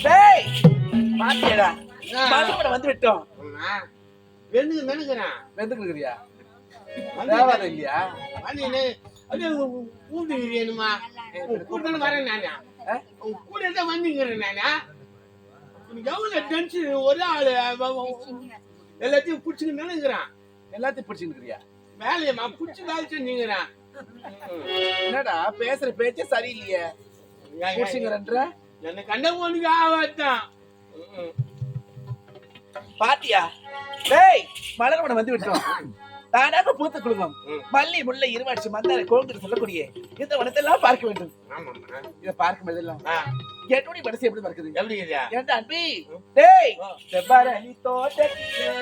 டேய் மாத்தியடா மறுபடியும் வந்து விட்டோம். வெந்துக்குறியா தேவாத இல்லையா? கூப்பிட்டுமா கூப்பிட்டு வரேன் நானா கூட தான் வந்துங்கிறேன் நானா. எவ்வளவு டென்ஷன் ஒரே ஆளு எல்லாத்தையும் பிடிச்சுன்னு நினைக்கிறான். எல்லாத்தையும் பிடிச்சுக்கிறியா? வேலையம்மா பிடிச்சி வேலை செஞ்சுங்கிறான். என்னடா பேசுற பேச்சே சரியில்லையே. பிடிச்சுங்கிறன்ற என்ன கண்ட ஒண்ணுக்கு ஆவாத்தான் பாத்தியா? டேய் மலர்வன வந்து விட்டோம். தானாக பூத்த குடும்பம் மல்லி முல்லை இருவாட்சி மந்தாரை கோங்கிட்டு சொல்லக்கூடிய இந்த வனத்தெல்லாம் பார்க்க வேண்டும். இதை பார்க்கும் போதெல்லாம் என்னுடைய மனசு எப்படி பார்க்குது? எப்படி ஏன்டா அன்பி? டேய் செவ்வாரணி தோட்டத்திலே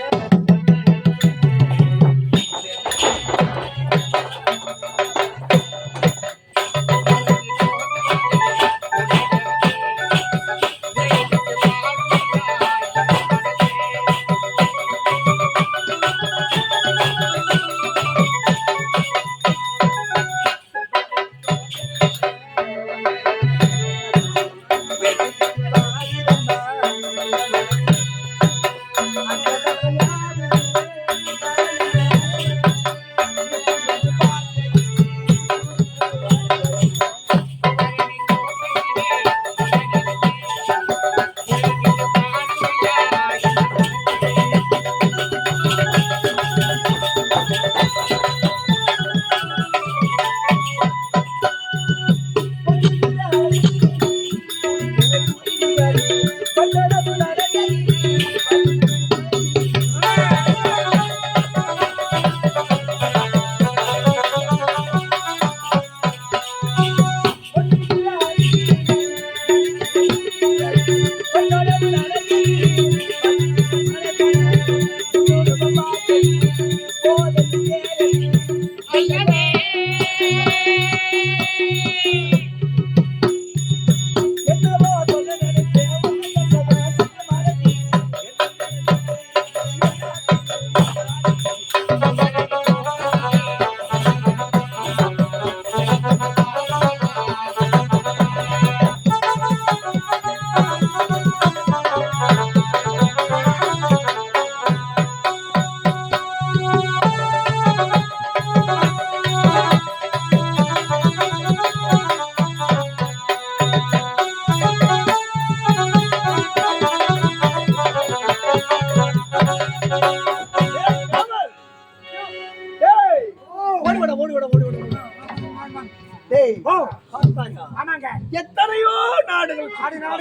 எத்தனையோ நாடுகள்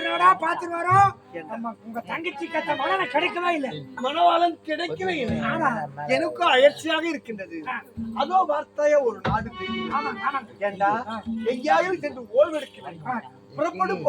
நாடா பார்த்து வரோம். உங்க தங்கச்சி கத்த மனம் கிடைக்கவே இல்லை. மனவாளன் கிடைக்கவே இல்லை. எனக்கும் அயற்சியாக இருக்கின்றது. அதோ வார்த்தைய ஒரு நாடு ஏண்டா எங்கேயாவது சென்று ஓய்வெடுக்கிறேன். புறப்படும்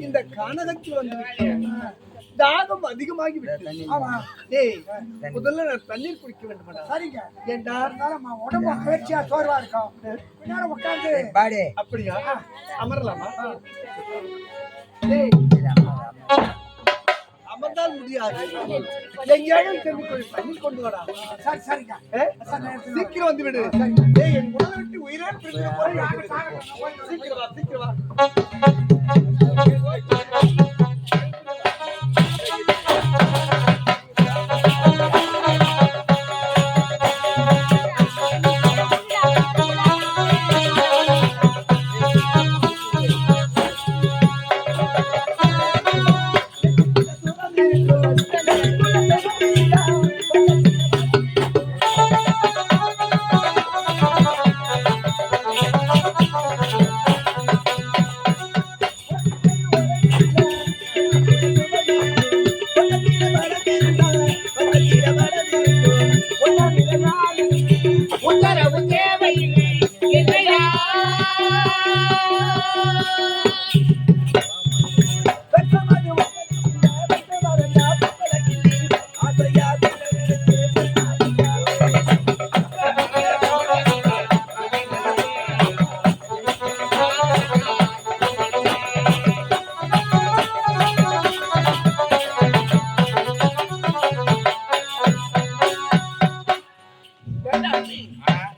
இந்த கானகத்தில் வந்து தாகம் அதிகமாகி விட்டது. முதல்ல நான் தண்ணீர் குடிக்க வேண்டுமாடா? சரிங்க. ஏண்டா உடம்பு பேச்சியா சோர்வா இருக்கும். நேரம் உட்காந்து அப்படியா? அமரலாமா? அமர்ந்தால் முடியாது. எங்கேயாவது தண்ணீர் கொண்டு வாடா. சரி சரிங்க. சீக்கிரம் வந்து விடு. என் உடலை விட்டு உயிரே பிரிந்து போய் சீக்கிரம் வா, சீக்கிரம் வா.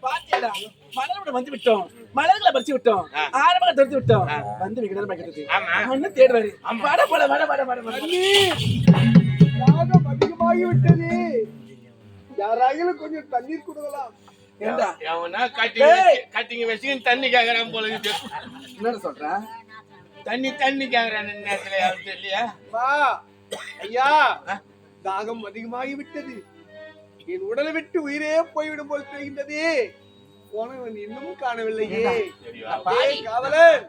பாத்தியாடா, மலர்வனம் வந்து விட்டோம், மலர்களை பறிச்சு விட்டோம், ஆரம்பங்களை துரத்தி விட்டோம், வந்து வெகு நேரம் ஆகிட்டது. அண்ணன் தேடுறாரு. வட போல வட வட வட வட. தாகம் அதிகமாகி விட்டது. யாராயிலும் கொஞ்சம் தண்ணீர் கொடுக்கலாம். ஏண்டா எவனா கட்டிங்க வச்சுக்கின்னு தண்ணி கேக்குறான் போல இருக்கு. என்னடா சொல்ற? தண்ணி கேக்குறான் நேரத்துல யாரும் தெரியலையா? வா ஐயா, தாகம் அதிகமாகி விட்டது. என் உடலை விட்டு உயிரே போய்விடும் போல் தெரிகின்றது. போனவன் இன்னமும் காணவில்லையே. பாவி. காவலர்,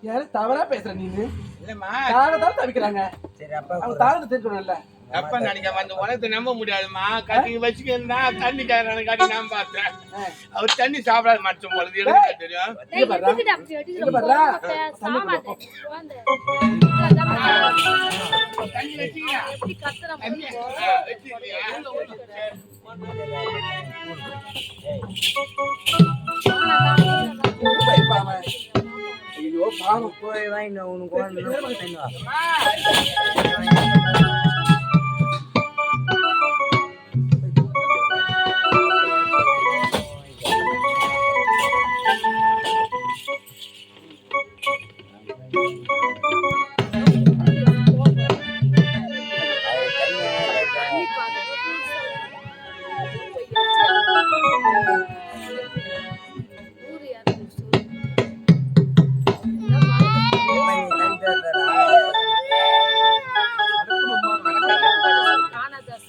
யாரும் தவறா பேசுற நீனு? இல்லம்மா, தாகத்தால தவிக்கிறாங்க. அவங்க தாகத்தை தீர்க்கணும்ல. எப்ப நினைக்காம அந்த உலகத்தை நம்ப முடியாதுமா. கட்டிங்க வச்சுக்கின்னா தண்ணி கேக்குறான்னு காட்டி நான் பார்த்தேன். அவர் தண்ணி சாப்பிடாத மாட்டோம் போல எனக்கு தெரியும். இங்க பாருடா. இங்க பாருடா. தண்ணி குடி. தண்ணி வச்சுக்கியா? ஐயோ பாவம். போய் வாங்கிட்டு வா, உனக்கு வேணும்னா போய் வாங்கிட்டு வா.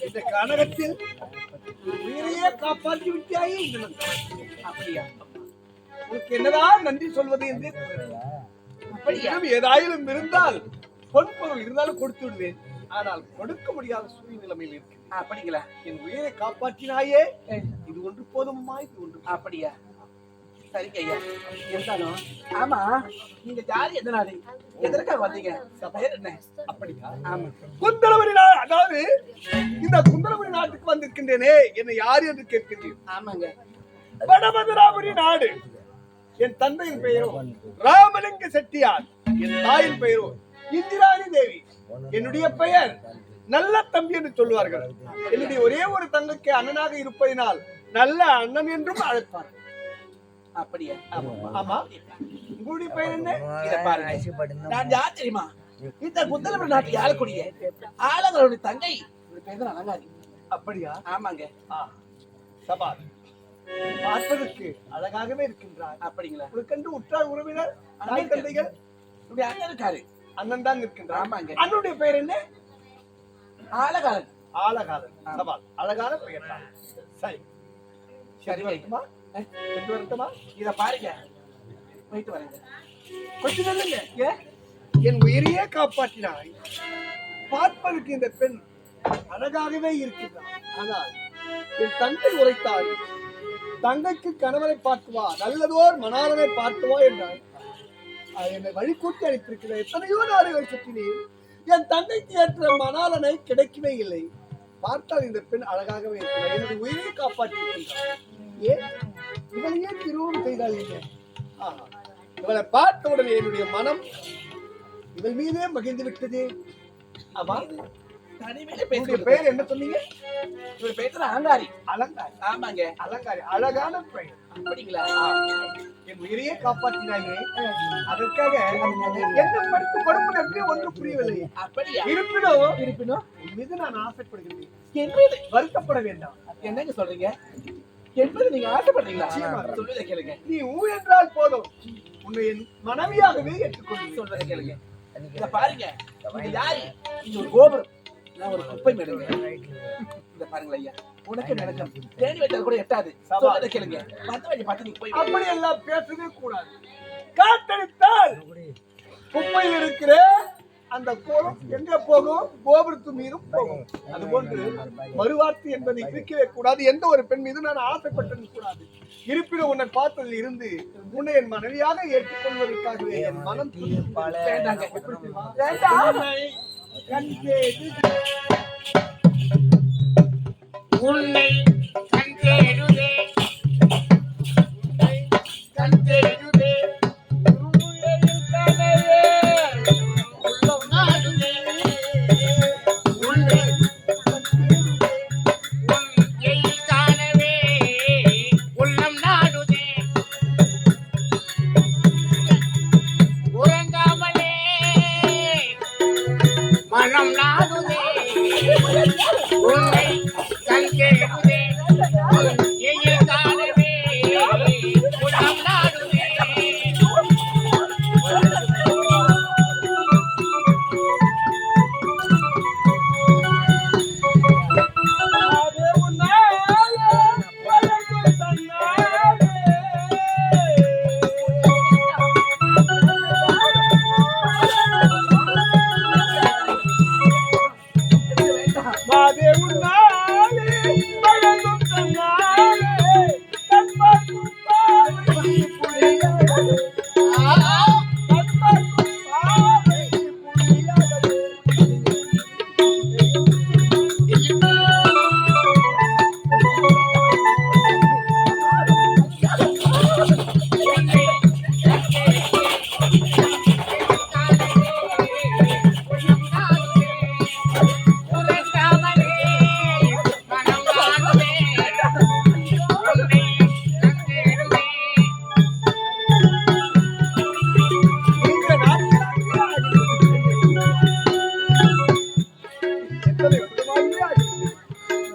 இந்த கனகத்தில் உயிரையே காப்பாற்றி விட்டாயே. அப்படியா? உனக்கு என்னதான் நன்றி சொல்வது என்று அப்படியும் ஏதாயிலும் இருந்தால் பொன்பொருள் இருந்தாலும் கொடுத்து விடுவேன். ஆனால் கொடுக்க முடியாத சூழ்நிலைமையில் இருக்கு. அப்படிங்களா? என் உயிரை காப்பாற்றினாயே, இது ஒன்று போதுமா? இது ஒன்று. அப்படியா? சரிங்க ஐயா. இருந்தாலும் ஆமா, நீங்க ஜாதி எந்த நாடு, எதற்காக வந்தீங்க, பேர் என்ன? அப்படியா? ஆமா. குந்தலவரி நாடு, அதாவது இந்த குந்தலவரி நாட்டுக்கு வந்திருக்கின்றேனே, என்னை யார் என்று கேட்கின்றேன். ஆமாங்க. வடமதுராபுரி நாடு. என் தந்தையின் பெயரோ ராமலிங்க செட்டியார், என் தாயின் பெயரோ இந்திராணி தேவி. என்னுடைய பெயர் நல்ல தம்பி என்று சொல்வார்கள். என்னுடைய ஒரே ஒரு தங்கைக்கு அண்ணனாக இருப்பதினால் நல்ல அண்ணன் என்றும் அழைப்பார். அப்படியா? ஆமா. உங்களுடைய பெயர் என்ன? இத பாருங்க, நான் யார் தெரியுமா? இந்த குந்தலபுரி நாட்டு ஆளக்கூடிய ஆளுங்களுடைய தங்கை. இவரு பேர் தான் அலங்காரி. அப்படியா? ஆமாங்க. சபால், பார்ப்பதற்கு அழகாகவே இருக்கின்றார். அப்படிங்களா? உனக்கென்று உற்றார் உறவினர் தாய் தந்தைகள்? இப்படி அண்ணன் இருக்காரு. அண்ணன் தான் இருக்கின்றார். ஆமாங்க. அண்ணனுடைய பெயர் என்ன? ஆலகாலன். ஆலகாலன். சபால், அழகான பெயர் தான். சரி, சரி வரட்டுமா? சென்று வரட்டுமா? இத பாருங்க, போயிட்டு வரேங்க. கொஞ்சம் நல்லங்க. என் உயிரையே காப்பாற்றினாய். பார்ப்பதற்கு இந்த பெண் அழகாகவே இருக்கின்றார். ஆனால் என் தந்தை உரைத்தார், தங்கைக்கு கணவனை பார்த்து வா, நல்லதோர் மணாளனை பார்த்து வா என்றார். என்னை வழிகூட்டி அனுப்பியிருக்கிறேன். எத்தனையோ நாடுகள் சுற்றினேன். என் தங்கைக்கு ஏற்ற மணாளனை கிடைக்கவே இல்லை. பார்த்தால் இந்த பெண் அழகாகவே இருக்கிறார். என்னுடைய உயிரை காப்பாற்றி இருக்கின்றார். ஏன் இவளையே திருமணம் செய்தால் என்ன? இவளை பார்த்த உடனே என்னுடைய மனம் இவள் மீதே மகிழ்ந்து விட்டது. ஆமா, தனிமையில உங்களுடைய பேசுறது. பெயர் என்ன சொன்னீங்க? இவரு பேர் தான் அலங்காரி. அலங்காரி. ஆமாங்க. அலங்காரி, அழகான பெயர். அப்படிங்களா? என் உயிரையே காப்பாற்றினாயே, அதற்காக என்ன படித்து கொடுப்பதற்கு ஒன்று புரியவில்லை. அப்படியா? இருப்பினும் உன் மீது நான் ஆசைப்படுகிறேன். என்பது வருத்தப்பட வேண்டாம். என்னங்க சொல்றீங்க? என்பது நீங்க ஆசைப்படுறீங்களா? நிச்சயமா. சொல்லுறத கேளுங்க. நீ ஊ என்றால் போதும், உன்னை என் மனைவியாகவே ஏற்றுக்கொள்கிறேன். சொல்றத கேளுங்க. இத பாருங்க, இது யாரு? இது ஒரு கோபுரம், நான் ஒரு குப்பை மேடுங்க. இத பாருங்களா ஐயா, உனக்கு நடக்கும் தேடி வைத்தது கூட எட்டாது. சொல்றத கேளுங்க. மத்த வழி பார்த்து நீ போய் அப்படி எல்லாம் பேசவே கூடாது. காத்தடித்தால் குப்பையில் இருக்கிற அந்த கோலம் எங்க போகும்? கோபுரத்து மீதும் போகும். அதுபோன்று மறுவார்த்தை என்பதை இருக்கவே கூடாது. எந்த ஒரு பெண் மீது நான் ஆசைப்பட்டது கூடாது. இருப்பினும் உன்னை பார்த்ததில் இருந்து உன்னை என் மனைவியாக ஏற்றுக்கொள்வதற்காகவே என் மனம் வேண்டாங்க. எப்படி தெரியுமா? உன்னை கண் தேடுதே கண் தேடுதே உள்ளம் நாடுதே உன்னை எயில் காணவே உள்ளம் நாடுதே உறங்காமலே மனம் நாடுதே உன்னை கண் தேடுதே எயில் காணவே உள்ளம் நாடுதே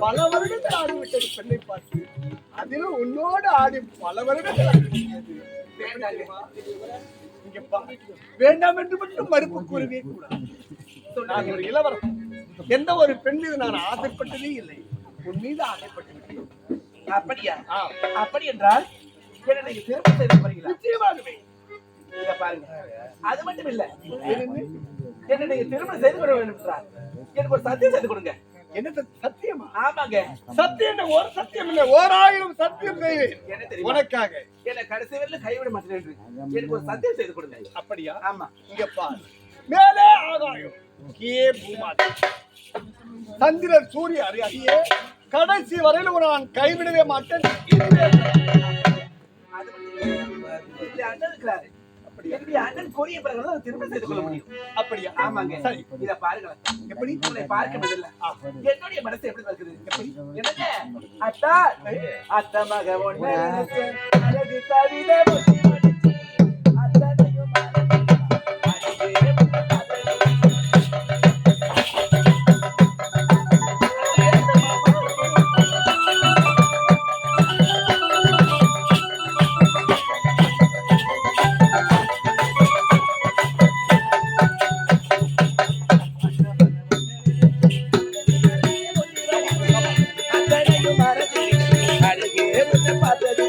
பல வருடங்கள் ஆடிவிட்டது பெண்ணை பார்த்து. அதிலும் உன்னோடு ஆடி பல வருடங்கள் ஆகிவிட்டது. இங்க பாரு. வேண்டாம் என்று மட்டும் மறுப்பு கூறவே கூடாது. நான் ஒரு இளவரசன். எந்த ஒரு பெண் மீது நான் ஆசைப்பட்டதே இல்லை. உன் மீது ஆசைப்பட்டு விட்டேன். அப்படியா? அப்படி என்றால் என்னை நீங்க திரும்ப செய்து போறீங்களா? நிச்சயமாகவே. இத பாருங்க, அது மட்டும் இல்ல, என்னை நீங்க திருமணம் செய்து கொள்ள வேண்டும் என்றால் எனக்கு ஒரு சத்தியம் செய்து கொடுங்க. என்ன சத்தியமா? ஆமாங்க. சத்தியம் என்ன? ஒரு சத்தியம் இல்லை, 1000 சத்தியம் செய்வேன். என்ன தெரியுமா? உனக்காக. என்னை கடைசி வரையில கைவிட மாட்டேன் என்று எனக்கு ஒரு சத்தியம் செய்து கொடுங்க. அப்படியா? ஆமா. இங்க பாரு. மேலே ஆகாயம், கீழே பூமாதி, சந்திரன் சூரிய அறியே கடைசி வரையில நான் கைவிடவே மாட்டேன். அது மட்டும் இல்ல, இந்த அண்ணன் இருக்கிறாரு. என்னுடைய அண்ணன் கூறிய பிறகுதான் திருமணம் செய்து கொள்ள முடியும். அப்படியா? ஆமாங்க. சரி. இத பாருங்களேன். எப்படி உங்களை பார்க்கறதில்ல. என்னுடைய மனசு எப்படி இருக்குது? எப்படி? என்னங்க? அத்தா, அத்த மக ஒண்ணு நினைச்சு, அழகு கவிதை முத்தி முடிச்சு, அத்தனையும் அத்தனையும் மறந்து அழகே முத்த பார்த்தது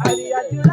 அறியாச்சுள்ள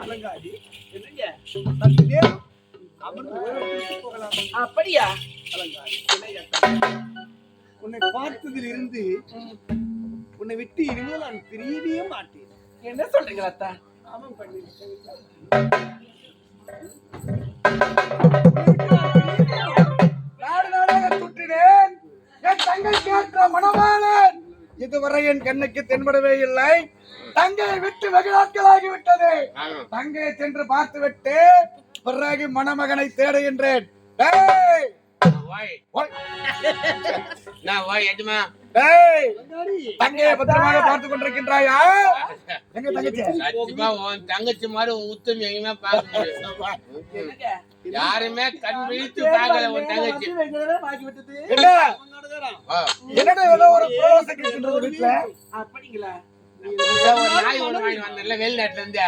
அலங்காரி என்னங்க சற்று நேரம் அமர்ந்து ஓய்வெடுத்து போகலாம். அப்படியா? அலங்காரி உன்னை பார்த்ததில் இருந்து உன்னை விட்டு இனிமேல் நான் பிரியவே மாட்டேன். என்ன சொல்றீங்க அத்தா? ஆமாம் பண்ணி நாடு நாடாக சுற்றினேன். என் தங்கை கேட்ட மணவாளன் இதுவரை என் கண்ணுக்கு தென்படவே இல்லை. தங்கையை விட்டு வெகு நாட்களாகிவிட்டது. தங்கையை சென்று பார்த்து விட்டு பிறகு மணமகனை தேடுகின்றேன். தங்கையை பத்திரமாக பார்த்துக் கொண்டிருக்கின்றாயா? எங்க தங்கச்சி? தங்கச்சி மாதிரி உத்தம் எங்கேயுமே பார்க்க முடியாது. யாருமே கண் விழித்து பார்க்கல உன் தங்கச்சி. என்னடா ஏதோ ஒரு பிரவேசம் இருக்கின்றது வீட்டுல? அப்படிங்களா? ஒரு நாய் ஒண்ணு வாங்கி வந்தேன்ல வெளிநாட்டுல இருந்து.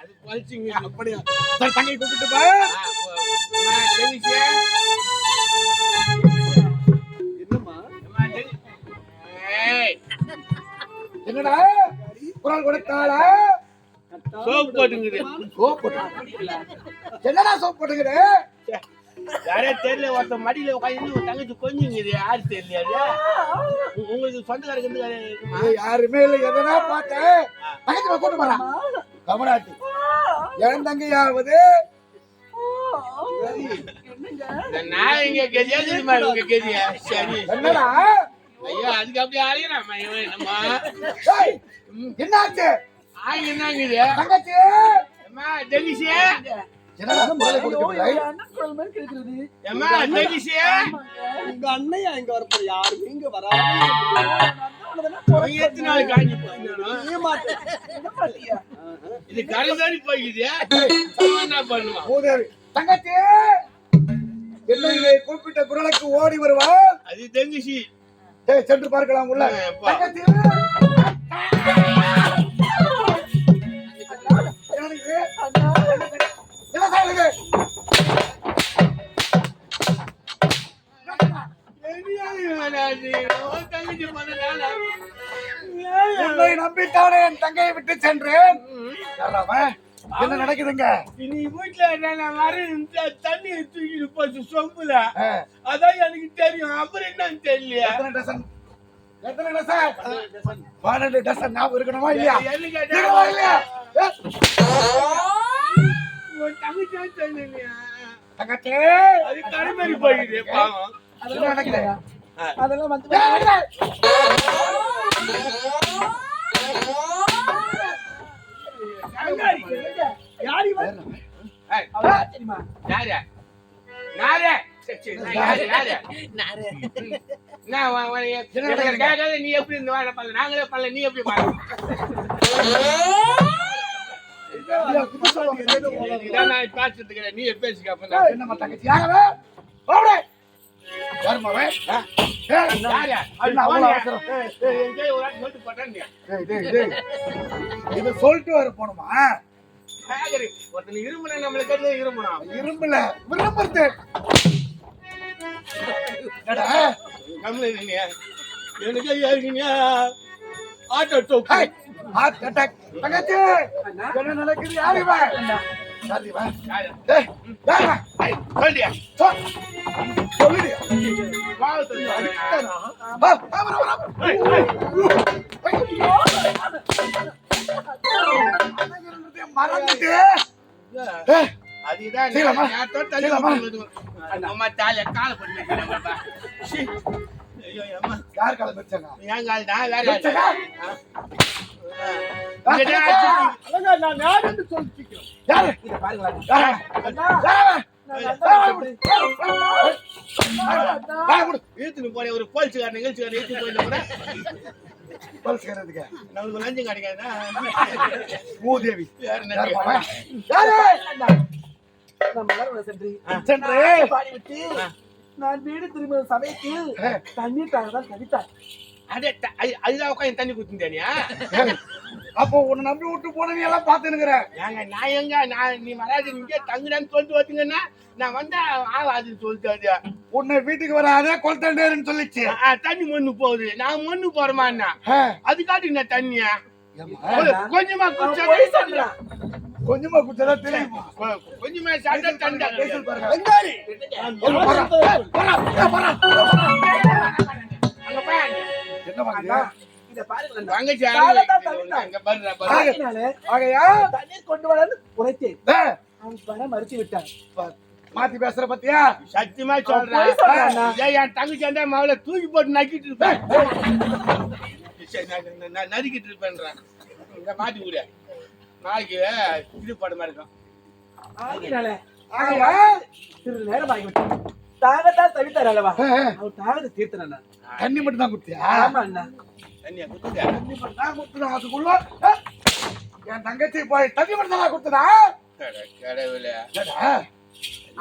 அது பழிச்சுங்க. அப்படியா? சரி, தங்கையை கூப்பிட்டு போ. என்னடா குரல் கொடுத்தாளா? சோப் போட்டுங்குது. சோப் போட்டு என்னடா சோப் போட்டுக்குது? யாரே தெரியல, ஒருத்த மடியில உட்காந்து ஒரு தங்கச்சி கொஞ்சிங்குது. யாரு தெரியலையா? உங்களுக்கு சொந்தக்காரங்க யாருமே இல்ல. எதனா பார்த்தேன் தங்கச்சி கூட்டு போறான் தமிழ்நாட்டு. என் தங்கையாவது நான் இங்க கெதியா மாதிரி உங்க கெதியா? சரி என்னடா? ஐயா அதுக்கு அப்படியே அழைக்கிறாமா என்னம்மா? என்னாச்சு? என்னங்குது தங்கச்சி? அம்மா டெலிசியா? என்னடா மாலை கொடுக்கவில்லை? அம்மா டெலிசியா? உங்க அண்ணையா இங்க வரப்போற? யாருமே இங்க வராது. எத்தனை நாள் காஞ்சி இது கரைதாரி போய்க்குது. என்ன பண்ணுவான்? மூதேவி தங்கச்சி என்னை கூப்பிட்ட குரலுக்கு ஓடி வருவா. அது தெரிஞ்சிச்சு. சென்று பார்க்கலாம் உள்ள. தங்கச்சி தங்கச்சி பண்ண உன்னை நம்பித்தானே என் தங்கையை விட்டு சென்றேன். என்ன நடக்குதுங்க? நீ வீட்டுல நான் வர தண்ணி தூக்கிட்டு போச்சு சொம்புல. அதான் எனக்கு தெரியும். அப்புறம் என்னன்னு தெரியல. எத்தனை டசன்? 12 டசன் ஞாபகம் இருக்கணுமா இல்லையா? இருக்கணுமா இல்லையா? தங்கச்சி சொன்னீங்க. தங்கச்சி அது கடைமாரி போயிடுது. பாவம். என்ன நடக்குது? அதெல்லாம் வந்து யார் இவன்? தெரியுமா? நாரே நாரே நீ எப்படி இந்த வாழை பண்ணல? நாங்களே பண்ணல, நீ எப்படி பண்ண? நான் பேசுறதுக்கு நீ பேசிக்க. என்னம்மா தங்கச்சி? யாரவே? ஓடே. யாருமாவே? யாரு? அவ்வளவு அவசரம். இது சொல்லிட்டு வர போணுமா? ஒருத்தன் இருமுனா நம்மளுக்கு இருமுனா இரும்புல விரும்புறது. எனக்கு இருக்கீங்க ஆட்டோ டோக்கு ஹார்ட் அட்டாக். தங்கச்சி என்ன நடக்குது? யாரு இவன்? யாரு இவன்? டேய் யாரா? சொல்லியா சொல்லுடி. பாவத்தை அடிச்சானா? வா வா மறந்துட்டு. அதுதான் சீலமா. அம்மா தாலிய காலை போட்டு. ஐயோ அம்மா யார் கால வச்சாங்க? என் கால் தான் வேற வச்சாங்க? நான் யாருன்னு சொல்லிக்கிறேன். யாரு? இத பாருங்க. இழுத்துன்னு போன ஒரு போலீஸ்காரன் நிகழ்ச்சிக்காரன் இழுத்து போயிட்டு கூட பல்ஸ்கிறதுக்கு நம்மளுக்கு லஞ்சம் கிடைக்காதா? மூதேவி வேற என்ன யாரு கேட்க? பாப்பா? யாரு? நான் மலர்வன சென்று சென்று பாடிவிட்டு நான் வீடு திரும்ப சமயத்தில் தண்ணீர் தான் கவித்தார். அடே, அதுதான் உட்காந்து தண்ணி குத்துட்டியா? அப்போ உன்னை நம்பி விட்டு போன நீ எல்லாம் பாத்துனுக்குற. ஏங்க நான் எங்க நீ வராது இங்கே தங்குடான்னு சொல்லிட்டு வந்தீங்கன்னா நான் வந்தா ஆவாதுன்னு சொல்லிட்டு உன்னை வீட்டுக்கு வராத கொல்தண்டேருன்னு சொல்லிச்சு. தண்ணி மண்ணு போகுது. நான் மண்ணு போறேமான்னா அதுக்காட்டி நான் தண்ணியா கொஞ்சமா குடிச்சா போய் சொல்றான். கொஞ்சமா குடிச்சதா தெரியுமா? கொஞ்சமா சாப்பிட்டா தண்ணி பேசல் பாருங்க. வெங்காரி. அங்க போய் என்ன பண்ணுங்க? இத பாருங்க தங்கச்சி அங்க பாருடா பாரு. ஆகையினாலே ஆகையா தண்ணீர் கொண்டு வரன்னு உரைத்தேன். ஏய், அவன் வர மறுத்து விட்டான். மாத்தி பேசுற பத்தியா? சத்தியமா போய் சொல்றேன். சொல்றானா? ஏய், என் தங்கச்சி அந்த மாவுல தூக்கி போட்டு நக்கிட்டு இருப்பேன். சரி, நான் நறுக்கிட்டு இருப்பேன்றேன். இங்க மாட்டி விடு. நாளைக்கு இது படமா இருக்கும். ஆகையினாலே ஆகையா சிறிது நேரம் ஆகிவிட்டது. தாகத்தால் தவித்தார் அல்லவா? அவர் தாகத்தை தீர்த்தனா? தண்ணி மட்டும் தான் குடுத்தியா? ஆமா அண்ணா. தண்ணியா குத்துதா? தண்ணி மட்டும் தான் குடுத்தா அதுக்குள்ள என் தங்கச்சி போய் தண்ணி மட்டும் தான் குடுத்ததா? கடவுளே.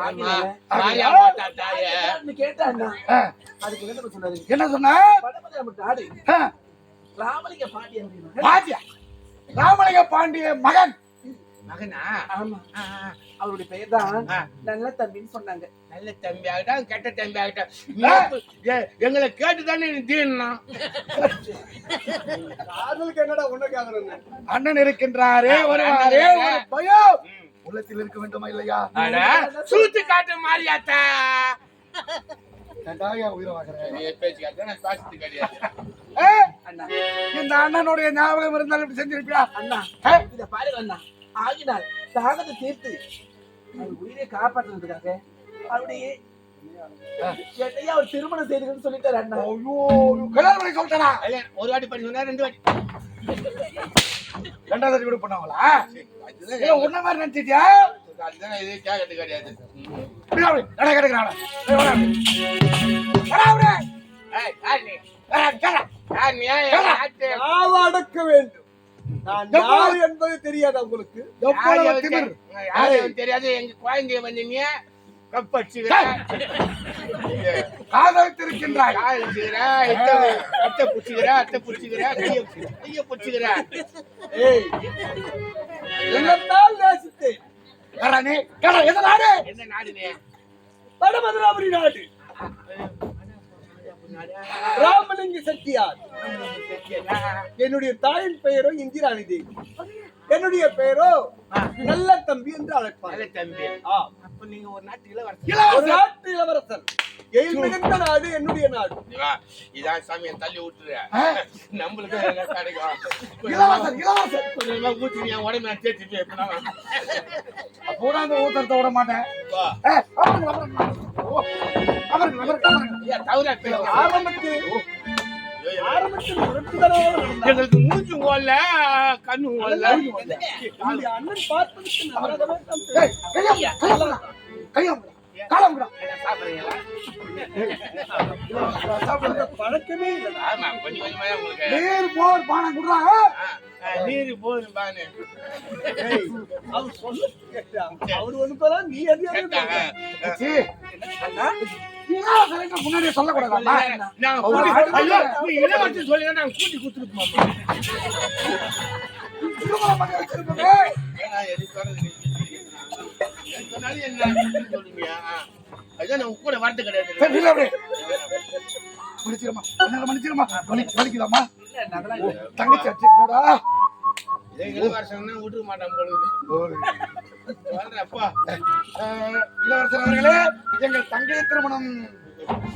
ஆகையினாலே மாரியாம்மா தாத்தாயே. நீ கேட்ட அண்ணா. அதுக்கு என்ன சொன்னாரு? என்ன சொன்ன? படமலை மட்டும் ஆடு. ராமலிங்க பாண்டியன் அப்படின்னா. பாத்தியா? ராமலிங்க பாண்டிய மகன். மகனா? ஆமா. அவருடைய பெயர் தான் நல்ல தம்பின்னு சொன்னாங்க. நல்ல தம்பி ஆகட்டும் கெட்ட தம்பி ஆகட்டும் எங்களை கேட்டுதானே நீ தீரணும். காதலுக்கு என்னடா உனக்கு ஆதரவு? அண்ணன் இருக்கின்றாரே வருவாரே ஒரு பயம் உள்ளத்தில் இருக்க வேண்டுமா இல்லையா? சூத்து காட்டு மாரியாத்தா. கண்டாயா உயிரை வாங்குறேன். நீ பேச்சு காட்டு நான் பாசிட்டு கிடையாது. அண்ணா இந்த அண்ணனுடைய ஞாபகம் இருந்தாலும் இப்படி செஞ்சிருப்பியா? அண்ணா இத பாருங்க அண்ணா. ஆகினால் தாகத்தை தீர்த்து அவர் உயிரை காப்பாற்றுறதுக்காக அவருடைய என்னையா அவர் திருமணம் செய்துன்னு சொல்லிட்டாரு அண்ணா. ஐயோ கல்யாணம் பண்ணி சொல்லிட்டானா? ஒரு வாட்டி பண்ணி சொன்னா 2 வாட்டி. ரெண்டாவது வாட்டி கூட பண்ணாங்களா? உன்ன மாதிரி நினைச்சிட்டியா? அதுதான் இது கேட்கறது கிடையாது. நட கிடக்குறான். ஏய், யார் நீ? யார் நீ? அடக்க வேண்டும். நான் யார் என்பது தெரியாத உங்களுக்கு? எவ்வளவு திமிர். யாரும் தெரியாது. எங்க குழந்தைய வந்து நீ கப்படிச்சுக்கிற, காதலித்திருக்கின்றாய். அத்தை புடிச்சுக்கிற, கைய புடிச்சுக்கிற. ஏய், என்னத்தால் நேசித்தேன். யாரா நீ? யாரா? எந்த நாடு? என்ன நாடு நீ? வடமதுராபுரி நாடு. ராமலிங்க செட்டியார். என்னுடைய தாயின் பெயரோ இந்திராணி தேவி. என்னுடைய பெயரோ நல்ல தம்பி என்று அழைப்பார். நல்ல தம்பி. அப்ப நீங்க ஒரு நாட்டு ஒரு நாட்டு இளவரசர். எய்மிருந்த நாடு என்னுடைய நாடு. இதான் சாமியை தள்ளி விட்டுரு. நம்மளுக்கு என்ன கிடைக்கும்? ஊற்றி என் உடம்பு நான் தேய்ச்சிட்டு அப்போ அந்த ஊத்தரத்தை விட மாட்டேன். எங்களுக்கு மூச்சு ஓடல, கண்ணு ஓடல. அண்ணன் பார்ப்பதற்கு பழக்கமே இல்லை. ஆமா, கொஞ்சம் கொஞ்சமா உங்களுக்கு நீர் போர் பானம் குடுறா. நீரு போதும் பானு. அவர் சொல்ல அவர் ஒண்ணு நீ அதிகாரி முன்னாடியே சொல்லக்கூடாதா? நீ இளவரசி சொல்லி நாங்க கூட்டி குத்துருப்போம். அதான் நான் கூட வார்த்தை கிடையாது. மன்னிச்சிருமா வலிக்குதாமா? தங்கச்சி அடிச்சுடா. இளவரசன்னா விட்டுக்க மாட்டான் பொழுது. அப்பா இளவரசர் அவர்களே, எங்கள் தங்கை திருமணம்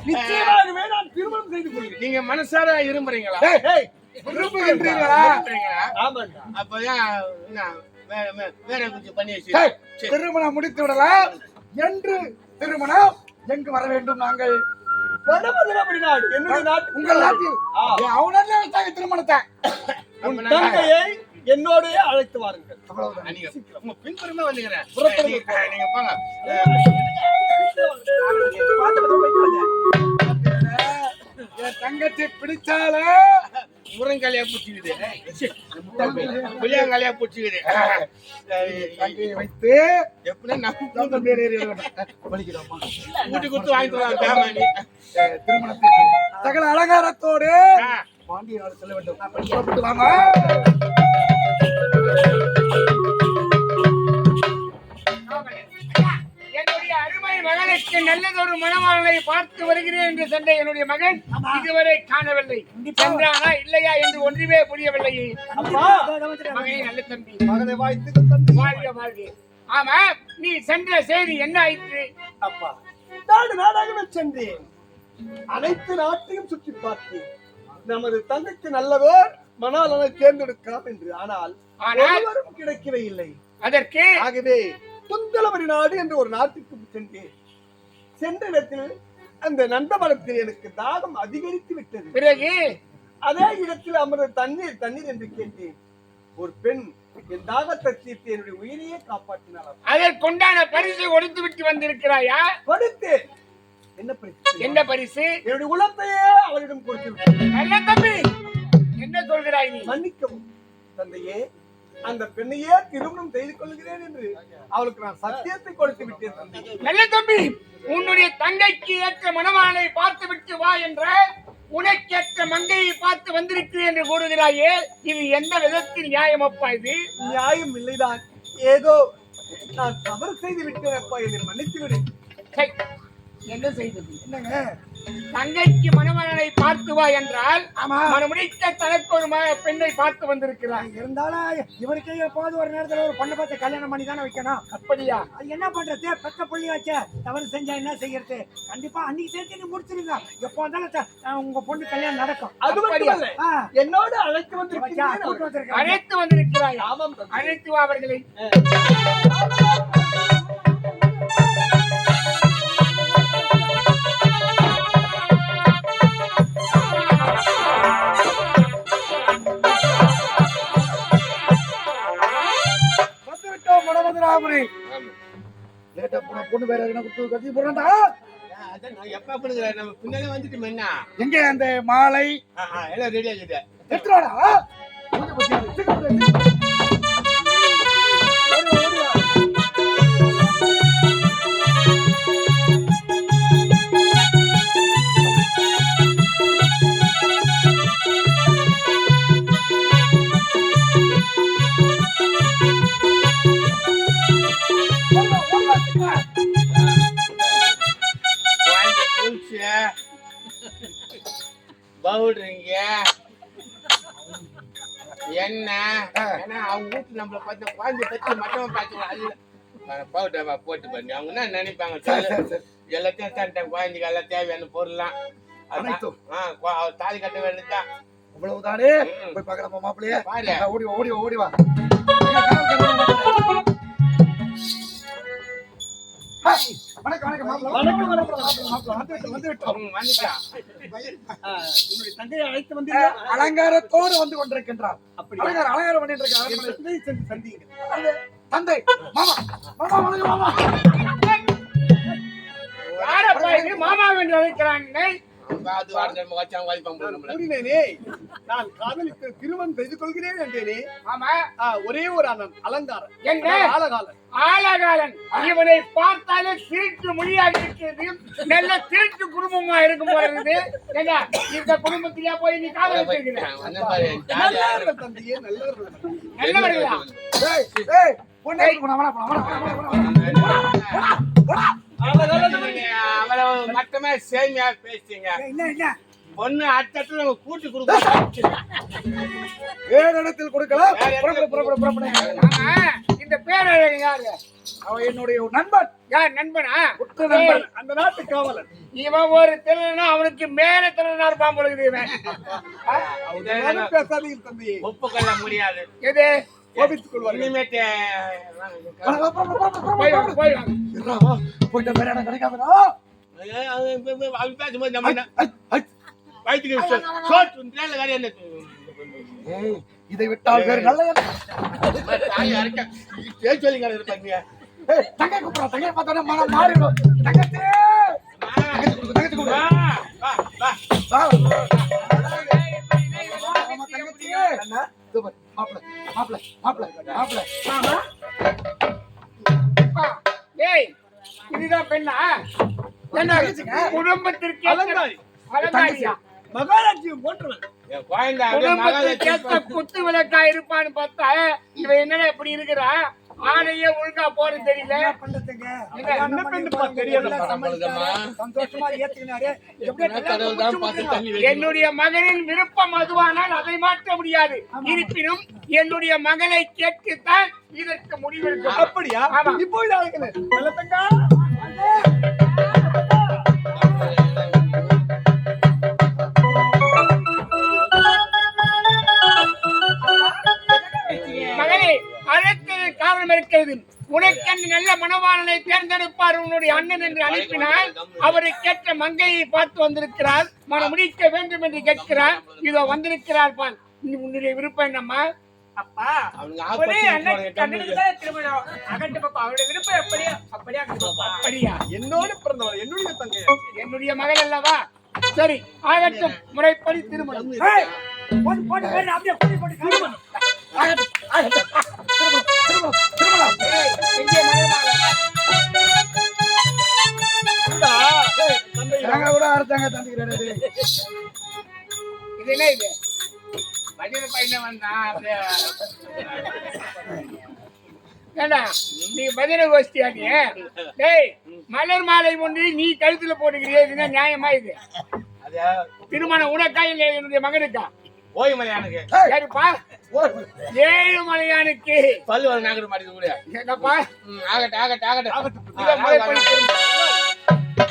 நிச்சயமாகவே நான் திருமணம் செய்து கொள்கிறேன். நீங்க மனசார விரும்புறீங்களா? விரும்புகின்றீர்களா? ஆமாண்டா. அப்பதான் வேற கொஞ்சம் பண்ணி வச்சு திருமணம் முடித்து விடலாம். என்று திருமணம் எங்கு வர வேண்டும்? நாங்கள் வடமதுராபுரி நாடு என்னுடைய நாட்டு. உங்கள் நாட்டில் அவனே வச்சாங்க திருமணத்தை. உன் தங்கையை என்னோட அழைத்து வாருங்கள். உங்க பின்புறமே வந்துக்கிறேன். புறப்படுங்க. நீங்க போங்க. என் தங்கச்சி பிடிச்சாலே முருங்கலையா பிடிச்சிக்குது, புளியங்காலையா பிடிச்சிக்குது. தங்கையை வைத்து எப்படின்னா நம்ம நாங்கள் வேறு வலிக்கிறோமா கூட்டி கொடுத்து வாங்கிட்டு வரலாம் பேமானி. திருமணத்திற்கு சகல அலங்காரத்தோடு பாண்டிய நாடு செல்ல வேண்டும். புறப்பட்டு வாங்க. என்னுடைய அருமை மகனுக்கு நல்லதொரு மணவாளனை பார்த்து வருகிறேன் என்று சென்ற என்னுடைய மகன் இதுவரை காணவில்லை. சென்றானா இல்லையா என்று ஒன்றுமே புரியவில்லை. மகனே, நல்ல தம்பி, மகனை வாய்த்து தம்பி வாழ்க வாழ்க. ஆமா, நீ சென்ற செய்தி என்ன ஆயிற்று? அப்பா நாடு நாடாகவே சென்றேன். அனைத்து நாட்டையும் சுற்றி பார்த்தேன். நமது தந்தைக்கு நல்லதோர் மணாளனை தேர்ந்தெடுக்கலாம் என்று. ஆனால் ஒருவரும் கிடைக்கவே இல்லை. அதற்கு ஆகவே துந்தலவரி நாடு என்று ஒரு நாட்டுக்கு சென்றேன். சென்ற இடத்தில் அந்த நந்தமரத்தில் எனக்கு தாகம் அதிகரித்து விட்டது. பிறகு அதே இடத்தில் அமர்ந்த தண்ணீர் தண்ணீர் என்று கேட்டேன். ஒரு பெண் என் தாகத்தை தீர்த்து என்னுடைய உயிரையே காப்பாற்றினார். அதற்குண்டான பரிசு கொடுத்து விட்டு வந்திருக்கிறாயா? கொடுத்தேன். என்ன பரிசு? என்ன பரிசு? என்னுடைய உலகத்தையே அவரிடம் கொடுத்து விட்டேன். நல்ல தம்பி, என்ன சொல்கிறாய் நீ? மன்னிக்கவும் தந்தையே, அந்த பெண்ணையே திருமணம் செய்து கொள்கிறேன் என்று அவளுக்கு நான் சத்தியத்தை கொடுத்து விட்டேன் தந்தை. நல்ல தம்பி, உன்னுடைய தங்கைக்கு ஏற்ற மணவாளனை பார்த்து விட்டு வா என்ற உனக்கேற்ற மங்கையை பார்த்து வந்திருக்கிறேன் என்று கூறுகிறாயே, இது எந்த விதத்தில் நியாயம் அப்பா? இது நியாயம் இல்லைதான். ஏதோ நான் தவறு செய்து விட்டேன் அப்பா, என்னை மன்னித்து விடு. சை, என்ன செய்வது? என்னங்க தங்கைக்கு மணவாளனை பார்த்து வா என்றால் மனமுடித்த தனக்கு ஒரு பெண்ணை பார்த்து வந்திருக்கிறார். இருந்தாலும் இவருக்கு எப்போது ஒரு நேரத்துல ஒரு பொண்ணை பார்த்து கல்யாணம் பண்ணி தானே வைக்கணும். அப்படியா? அது என்ன பண்றது? பெத்த புள்ளி வச்ச தவறு செஞ்சா என்ன செய்யறது? கண்டிப்பா அன்னைக்கு சேர்த்து நீ முடிச்சிருங்க. எப்போ வந்தாலும் உங்க பொண்ணு கல்யாணம் நடக்கும். அது மட்டுமல்ல, என்னோடு அழைத்து அழைத்து வந்திருக்கிறாய். ஆமாம், அழைத்து வா அவர்களை. பொண்ணு வேற கட்டி போறா. எப்ப பண்ணுங்க நம்ம பின்னாலே வந்துட்டு என்ன எங்க அந்த மாலை எல்லாம் ரெடி ஆகிட்டு எத்தனாடா? பவுடுறீங்க என்ன? ஏன்னா அவங்க வீட்டு நம்மள பார்த்து குழந்தை பத்தி மட்டும் பார்த்துக்கலாம். பவுடர் போட்டு பண்ணி அவங்க என்ன நினைப்பாங்க? எல்லாத்தையும் தரேன், குழந்தைக்கு எல்லாம் தேவையான பொருள்லாம் தாலி கட்ட வேண்டியதுதான். அவ்வளவுதானே? போய் பார்க்கலாமா மாப்பிள்ளையே? பாரு, ஓடி ஓடி ஓடி வா. தங்கையை அழைத்து வந்து அலங்காரத்தோடு வந்து கொண்டிருக்கின்றார். அப்படி அலங்காரம் பண்ணிட்டு சந்திங்க. தந்தை மாமா மாமா வணக்கம் மாமா. யாரப்பா இது? மாமா என்று அழைக்கிறான். நான் காதலித்து திருமணம் செய்து கொள்கிறேன் என்றேனே. ஆமா, ஒரே ஒரு அண்ணன் அலங்காரம். என்ன? ஆலகாலன். ஆலகாலன். இவனை பார்த்தாலே திருட்டு மொழியாக இருக்கிறது. நல்ல திருட்டு குடும்பமா இருக்கும் போல இருக்குது. ஏங்க, இந்த குடும்பத்திலேயே போய் நீ காதலிச்சிருக்கிறேன். நல்லவர்கள் தந்தையே, நல்லவர்கள். நல்லவர்களா? அவ்வளவு மட்டுமே சேமியா பேசிங்க. என்ன பொண்ணு அட்டத்துல நம்ம கூட்டி கொடுக்கலாம். வேறு இடத்தில் கொடுக்கலாம். ஆமா, இந்த பேரழகு யாரு? அவன் என்னுடைய நண்பன். யார் நண்பனா? உற்ற நண்பன், அந்த நாட்டு காவலன். இவன் ஒரு திருடனா, அவனுக்கு மேல திருடனா இருப்பான் போல இருக்குது இவன். பேசாதீங்க தந்தையே, ஒப்புக்கொள்ள முடியாது. எது? கோபித்துக் கொள்வார்கள். இனிமேட்டு போயிட்ட வேற இடம் கிடைக்காதா? பேசும்போது நம்ம வயிற்றுக்கு சோற்று வேற என்ன இதை விட்டால் வேறு நல்ல சொல்லிங்க இருப்பாங்க. தங்கை கூப்பிடா, தங்கை பார்த்தா மனம் மாறிடும். தங்கத்தே தங்கச்சி கண்ணா சூப்பர் மாப்ள மாப்ள மாப்ள மாப்ள ஆமா அப்பா, டேய் இதுதான் பெண்ணா என்ன குடும்பத்திற்கு அலங்காரி அலங்காரியா மகாராஜ்யம் போன்றவன் என் குழந்தை அப்படியே குடும்பத்திற்கு ஏத்த மகாலட்சுமி குத்து விளக்கா இருப்பான்னு பார்த்தா இவ என்னடா இப்படி இருக்கிறா ஆளையே ஒழுங்கா போறது தெரியல என்ன பண்றதுங்க என்ன பெண்ணுப்பா தெரியாதம்மா நம்மளுக்குமா. சந்தோஷமா ஏத்துக்கினாரு எப்படியே கடவுள் கல்யாணம் தான் முடிச்சு பார்த்து விட்டுருங்க. தள்ளி வைக்கணும். என்னுடைய மகனின் விருப்பம் அதுவானால் அதை மாற்ற முடியாது இருப்பினும் என்னுடைய மகளை கேட்டுத்தான் இதற்கு முடிவெடுக்கும் அப்படியா ஆமா. இப்போ இது அழைக்கிறேன் நல்லதங்கா மகளே அழைத்தது காரணம் இருக்கிறது உனக்கென்று நல்ல மணவாளனை தேர்ந்தெடுப்பார் உன்னுடைய அண்ணன் என்று அனுப்பினால் அவரை கேட்ட மங்கையை பார்த்து வந்திருக்கிறார் மனம் முடிக்க வேண்டும் என்று கேட்கிறார் இதோ வந்திருக்கிறார் பால் உன்னுடைய விருப்பம் என்னம்மா அப்பா அவனுங்க ஒரே ஆப்போசிட் அண்ணன் போறாங்க. கண்ணுக்கு தான் திருமணம் அகட்டு பாப்பா அவருடைய விருப்பம் அப்படியே அகட்டு பாப்பா அப்படியா என்னோடு பிறந்தவர் என்னுடைய தங்கையா என்னுடைய மகள் அல்லவா சரி ஆகட்டும் முறைப்படி திருமணம் ஏய், போட்டு போட்டு போட்டு அப்படியே போட்டு போட்டு திருமணம் ஏய், எங்கே மணவாளன்? நாங்க கூட அரசாங்க தந்துக்கிறேன் இது என்ன இது பஜனை பையன் வந்தான் அப்படியே. ஏண்டா நீ பஜனை கோஷ்டியா நீ டேய் மலர் மாலை ஒன்று நீ கழுத்துல போட்டுக்கிறியே இதுனா நியாயமா இது அது திருமணம் உனக்கா இல்லை என்னுடைய மகனுக்கா ஓய்மலையானுக்கு சரிப்பா ஏழுமலையானுக்கு பல்லு வர நாகர மாட்டேங்குது கூட என்னப்பா ஆகட்டும் ஆகட்டும் ஆகட்டும் இதை முறைப்படி திருமணம்.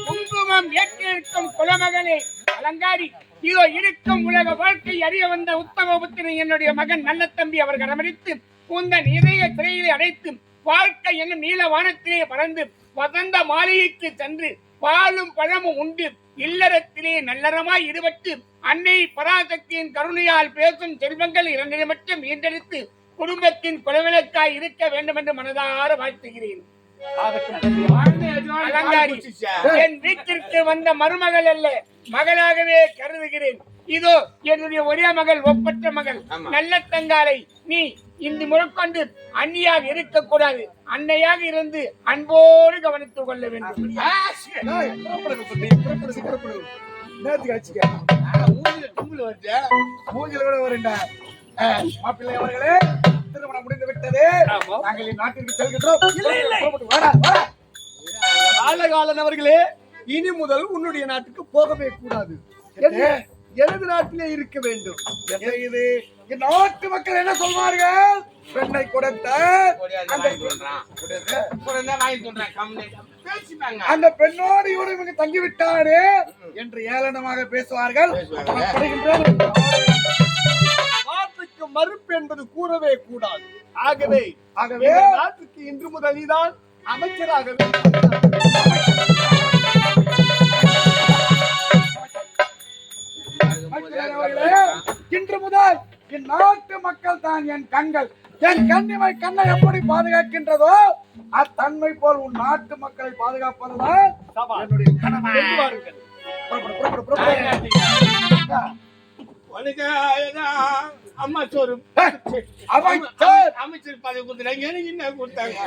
குங்குமம் ஏற்றிருக்கும் குலமகனே அலங்காரி இதோ இருக்கும் உலக வாழ்க்கை அறிய வந்த உத்தம புத்திரன் என்னுடைய மகன் நல்ல தம்பி அவர் கடமடித்து உந்தன் இதய சிறையிலே அடைத்து வாழ்க்கை என்னும் நீல வானத்திலே பறந்து வசந்த மாளிகைக்கு சென்று பாலும் பழமும் உண்டு இல்லறத்திலே நல்லறமாய் ஈடுபட்டு அன்னை பராசக்தியின் கருணையால் பேசும் செல்வங்கள் இரண்டினை மட்டும் ஈண்டெடுத்து குடும்பத்தின் குலவிளக்காய் இருக்க வேண்டும் என்று மனதார வாழ்த்துகிறேன் அலங்காரி என் வீட்டிற்கு வந்த மருமகள் அல்ல மகளாகவே கருதுகிறேன் இதோ என்னுடைய ஒரே மகள் ஒப்பற்ற மகள் ஆமா. நல்ல தங்காலை நீ இந்த முறக்கொண்டு அந்நியாக இருக்கக்கூடாது அன்னையாக இருந்து அன்போடு கவனித்துக் கொள்ள வேண்டும் நேரத்துக்கு அடிச்சுக்க மூஞ்சில கூட வருண்டா மாப்பிள்ளை அவர்களே திருமணம் முடிந்து விட்டது நாங்கள் இந்நாட்டிற்கு செல்கின்றோம் புறப்பட்டு வாடா, வாடா. ஆலகாலன் அவர்களே இனி முதல் உன்னுடைய நாட்டுக்கு போகவே கூடாது எனது நாட்டிலே இருக்க வேண்டும் என்ன இது இந்த நாட்டு மக்கள் என்ன சொல்வார்கள் பெண்ணை கொடுத்த அந்த பெண்ணோடு இவங்க தங்கிவிட்டாரு என்று ஏளனமாக பேசுவார்கள் நாட்டுக்கு மறுப்பு என்பது கூறவே கூடாது ஆகவே நாட்டுக்கு இன்று முதல் நீதான் அமைச்சராகவே இன்று முதல் இந்நாட்டு மக்கள் தான் என் கண்கள் என் கண்ணிமை கண்ணை எப்படி பாதுகாக்கின்றதோ அத்தன்மை போல் உன் நாட்டு மக்களை பாதுகாப்பதுதான் என்னுடைய கடமை. அம்மா சோறு அமைச்சர் அமைச்சர் பதவி கொடுத்தாங்க எனக்கு என்ன கொடுத்தாங்க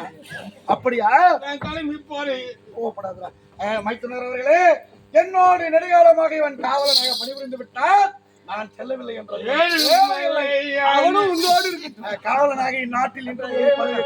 அப்படியா நான் கிளம்பி போறேன் கோவப்படாதா மைத்துனர் அவர்களே என்னோடு நெடுகாலமாக இவன் காவலனாக பணிபுரிந்து விட்டால் நான் செல்லவில்லை என்ற அவனும் உங்களோடு இருக்கு காவலனாக இந்நாட்டில் இன்று பதவி